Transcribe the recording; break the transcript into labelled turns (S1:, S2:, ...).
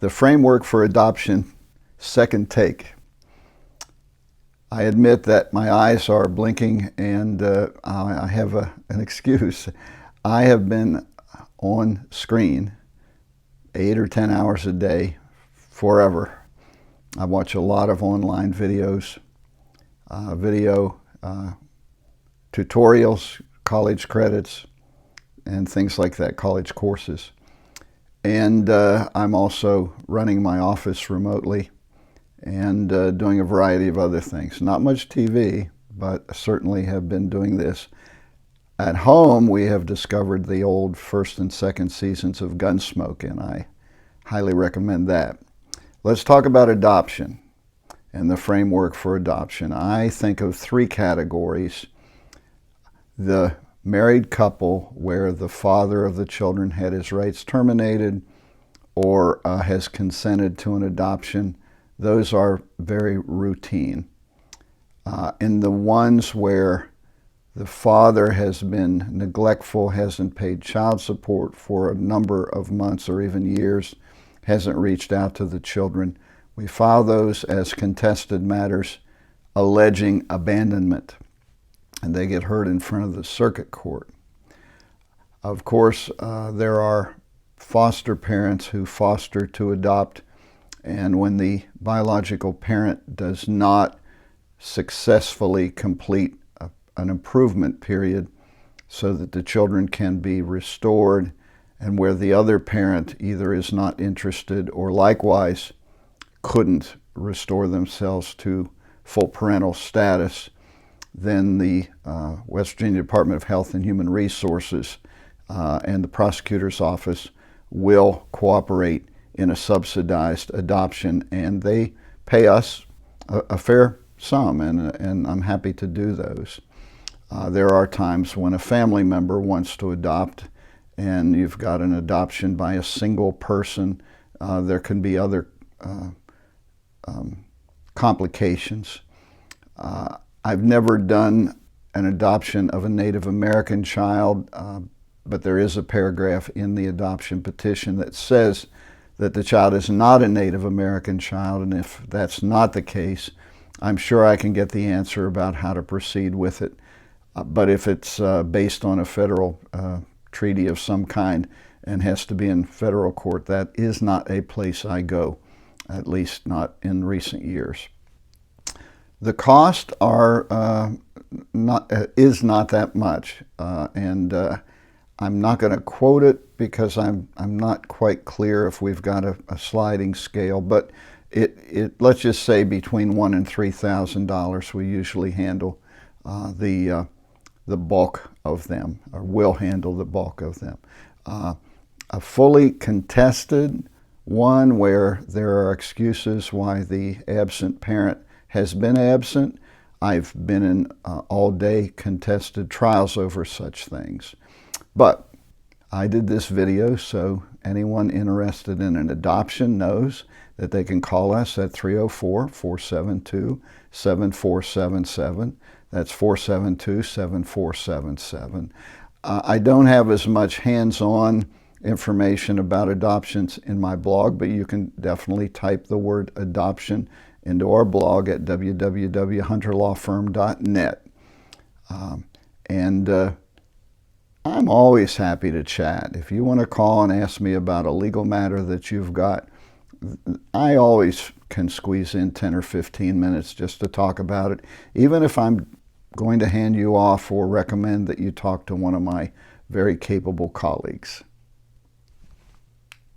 S1: The framework for adoption, second take. I admit that my eyes are blinking and I have an excuse. I have been on screen 8 or 10 hours a day forever. I watch a lot of online videos, tutorials, college credits, and things like that, college courses. And I'm also running my office remotely and doing a variety of other things. Not much TV, but certainly have been doing this. At home, we have discovered the old first and second seasons of Gunsmoke, and I highly recommend that. Let's talk about adoption and the framework for adoption. I think of three categories. The married couple where the father of the children had his rights terminated or has consented to an adoption. Those are very routine. And the ones where the father has been neglectful, hasn't paid child support for a number of months or even years, hasn't reached out to the children, we file those as contested matters alleging abandonment, and they get heard in front of the circuit court. Of course, there are foster parents who foster to adopt, and when the biological parent does not successfully complete an improvement period so that the children can be restored, and where the other parent either is not interested or likewise couldn't restore themselves to full parental status, then the West Virginia Department of Health and Human Resources and the prosecutor's office will cooperate in a subsidized adoption, and they pay us a fair sum, and I'm happy to do those. There are times when a family member wants to adopt and you've got an adoption by a single person. There can be other complications. I've never done an adoption of a Native American child, but there is a paragraph in the adoption petition that says that the child is not a Native American child, and if that's not the case, I'm sure I can get the answer about how to proceed with it. But if it's based on a federal treaty of some kind and has to be in federal court, that is not a place I go, at least not in recent years. The cost is not that much, and I'm not going to quote it because I'm not quite clear if we've got a sliding scale, but let's just say between $1,000 and $3,000 we usually handle the bulk of them, or will handle the bulk of them. A fully contested one where there are excuses why the absent parent has been absent. I've been in all-day contested trials over such things. But I did this video so anyone interested in an adoption knows that they can call us at 304-472-7477. That's 472-7477. I don't have as much hands-on information about adoptions in my blog, but you can definitely type the word adoption into our blog at www.hunterlawfirm.net. I'm always happy to chat. If you want to call and ask me about a legal matter that you've got, I always can squeeze in 10 or 15 minutes just to talk about it, even if I'm going to hand you off or recommend that you talk to one of my very capable colleagues.